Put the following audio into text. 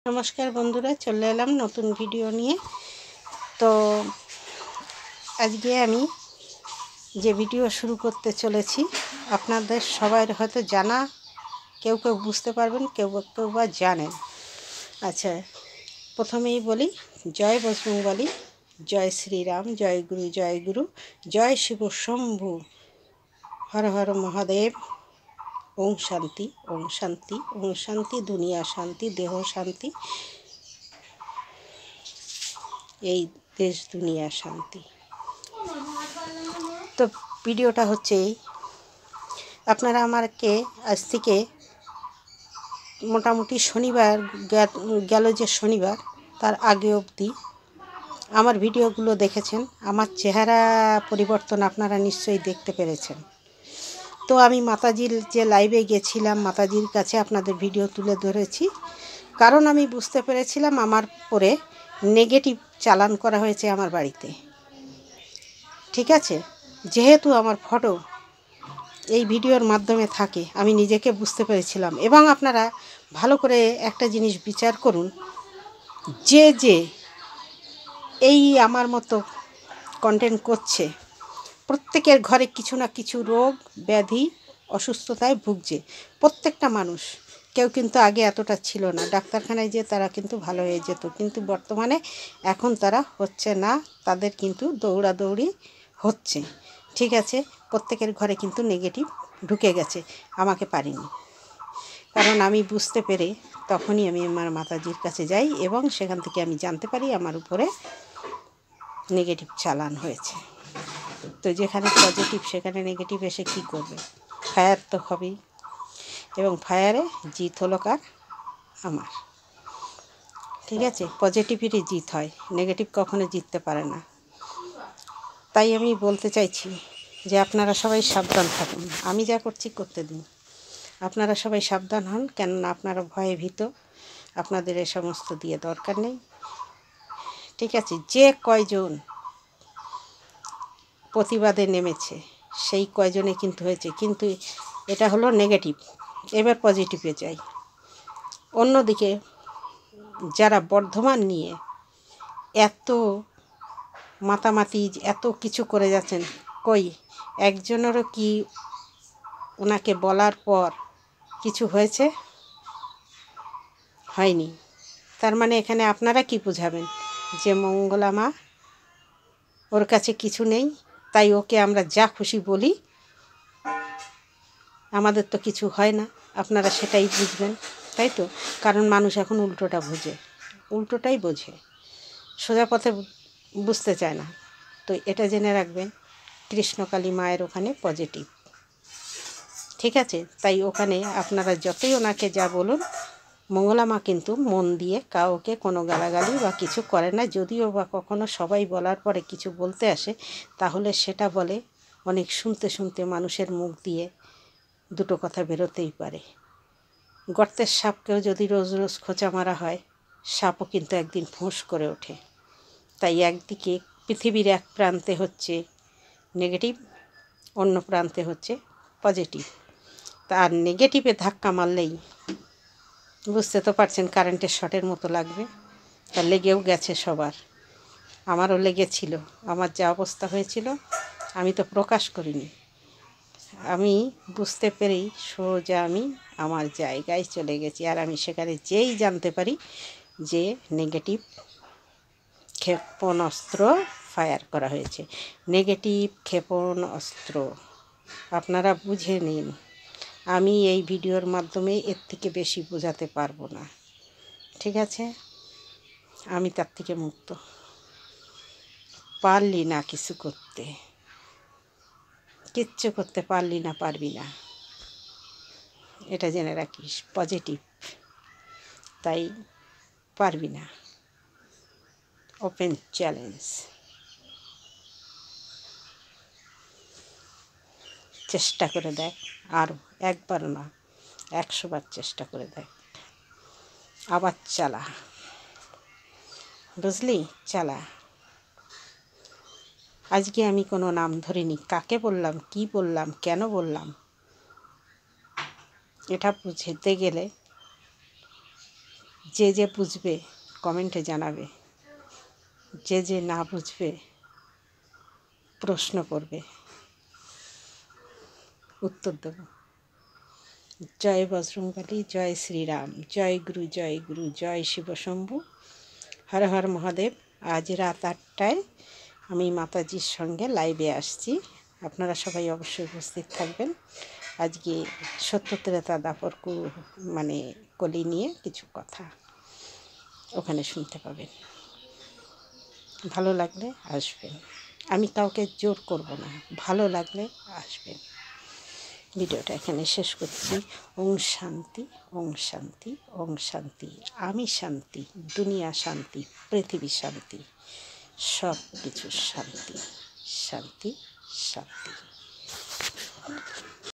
নমস্কার বন্ধুরা, চলে এলাম নতুন ভিডিও নিয়ে। তো আজকে আমি যে ভিডিও শুরু করতে চলেছি আপনাদের সবাই হয়তো জানা, কেউ কেউ বুঝতে পারবেন, কেউ কেউ বা জানেন। আচ্ছা, প্রথমেই বলি, জয় বজরংবলী, জয় শ্রীরাম, জয় গুরু, জয় গুরু, জয় শিব শম্ভু, হর হর মহাদেব। ওম শান্তি, ওম শান্তি, ওম শান্তি, দুনিয়া শান্তি, দেহ শান্তি, এই দেশ দুনিয়া শান্তি। তো ভিডিওটা হচ্ছে এই, আপনারা আমাকে আজ থেকে মোটামুটি শনিবার গেল, যে শনিবার তার আগে অবধি আমার ভিডিওগুলো দেখেছেন। আমার চেহারা পরিবর্তন আপনারা নিশ্চয়ই দেখতে পেরেছেন। তো আমি মাতাজির যে লাইভে গেছিলাম, মাতাজির কাছে আপনাদের ভিডিও তুলে ধরেছি, কারণ আমি বুঝতে পেরেছিলাম আমার পরে নেগেটিভ চালান করা হয়েছে আমার বাড়িতে। ঠিক আছে, যেহেতু আমার ফটো এই ভিডিওর মাধ্যমে থাকে, আমি নিজেকে বুঝতে পেরেছিলাম। এবং আপনারা ভালো করে একটা জিনিস বিচার করুন, যে এই আমার মতো কন্টেন্ট করছে, প্রত্যেকের ঘরে কিছু না কিছু রোগ ব্যাধি অসুস্থতায় ভুগছে প্রত্যেকটা মানুষ। কেউ কিন্তু আগে এতটা ছিল না, ডাক্তারখানায় যেয়ে তারা কিন্তু ভালো হয়ে যেত, কিন্তু বর্তমানে এখন তারা হচ্ছে না, তাদের কিন্তু দৌড়াদৌড়ি হচ্ছে। ঠিক আছে, প্রত্যেকের ঘরে কিন্তু নেগেটিভ ঢুকে গেছে, আমাকে পারিনি। কারণ আমি বুঝতে পেরে তখনই আমি আমার মাতাজির কাছে যাই এবং সেখান থেকে আমি জানতে পারি আমার উপরে নেগেটিভ চালান হয়েছে। তো যেখানে পজিটিভ সেখানে নেগেটিভ এসে কী করবে? ফায়ার তো হবেই, এবং ফায়ারে জিত হলো কার? আমার। ঠিক আছে, পজিটিভেরই জিত হয়, নেগেটিভ কখনো জিততে পারে না। তাই আমি বলতে চাইছি যে আপনারা সবাই সাবধান থাকুন, আমি যা করছি করতে দিন, আপনারা সবাই সাবধান হন, কেননা আপনারা ভয়ে ভীত, আপনাদের এ সমস্ত দিয়ে দরকার নেই। ঠিক আছে, যে কয়জন প্রতিবাদে নেমেছে সেই কয়জনে কিন্তু হয়েছে, কিন্তু এটা হলো নেগেটিভ। এবার পজিটিভে যাই। অন্যদিকে যারা বর্ধমান নিয়ে এত মাতামাতি, এত কিছু করে যাচ্ছেন, কই একজনেরও কি ওনাকে বলার পর কিছু হয়েছে? হয়নি। তার মানে এখানে আপনারা কি বুঝাবেন? যে মঙ্গলা মা, ওর কাছে কিছু নেই, তাই ওকে আমরা যা খুশি বলি, আমাদের তো কিছু হয় না। আপনারা সেটাই বুঝবেন, তাই তো? কারণ মানুষ এখন উল্টোটা বোঝে, উল্টোটাই বোঝে, সোজা পথে বুঝতে চায় না। তো এটা জেনে রাখবেন, কৃষ্ণকালী মায়ের ওখানে পজিটিভ। ঠিক আছে, তাই ওখানে আপনারা যতই ওনাকে যা বলুন, মঙ্গলা মা কিন্তু মন দিয়ে কাউকে কোনো গালাগালি বা কিছু করে না। যদিও বা কখনো সবাই বলার পরে কিছু বলতে আসে, তাহলে সেটা বলে অনেক শুনতে শুনতে মানুষের মুখ দিয়ে দুটো কথা বেরোতেই পারে। গর্তের সাপকেও যদি রোজ রোজ খোঁচা মারা হয়, সাপও কিন্তু একদিন ফোঁস করে ওঠে। তাই একদিকে পৃথিবীর এক প্রান্তে হচ্ছে নেগেটিভ, অন্য প্রান্তে হচ্ছে পজিটিভ। তার নেগেটিভে ধাক্কা মারলেই বুঝতে তো পারছেন কারেন্টের শর্টের মতো লাগবে। তা লেগেও গেছে সবার, আমারও লেগেছিল। আমার যা অবস্থা হয়েছিল আমি তো প্রকাশ করিনি, আমি বুঝতে পেরেই সোজা আমি আমার জায়গায় চলে গেছি। আর আমি সেখানে যেই জানতে পারি যে নেগেটিভ ক্ষেপণাস্ত্র ফায়ার করা হয়েছে, নেগেটিভ ক্ষেপণাস্ত্র, আপনারা বুঝে নিন। আমি এই ভিডিওর মাধ্যমে এর থেকে বেশি বোঝাতে পারবো না। ঠিক আছে, আমি তার থেকে মুক্ত। পারলি না কিছু করতে, কিচ্ছু করতে পারলি না, পারবি না, এটা জেনে রাখিস। পজিটিভ, তাই পারবি না। ওপেন চ্যালেঞ্জ, চেষ্টা করে দেখ, আরও একবার না 100 বার চেষ্টা করে দেখ, আবার চালা, বুঝলি? চালা। আজকে আমি কোনো নাম ধরিনি, কাকে বললাম, কি বললাম, কেন বললাম, এটা বুঝতে গেলে যে যে বুঝবে কমেন্টে জানাবে, যে যে না বুঝবে প্রশ্ন করবে, উত্তর দেব। জয় বজরংবলী, জয় শ্রীরাম, জয় গুরু, জয় শিবশম্ভু, হর হর মহাদেব। আজ রাত 8টায় আমি মাতাজির সঙ্গে লাইভে আসছি, আপনারা সবাই অবশ্যই উপস্থিত থাকবেন। আজকে সত্য ত্রেতা দাপর মানে কলি নিয়ে কিছু কথা ওখানে শুনতে পাবেন। ভালো লাগলে আসবেন, আমি কাউকে জোর করব না, ভালো লাগলে আসবেন। ভিডিওটা এখানে শেষ করছি। ওম শান্তি, ওম শান্তি, ওম শান্তি। আমি শান্তি, দুনিয়া শান্তি, পৃথিবী শান্তি, সব কিছু শান্তি, শান্তি, শান্তি।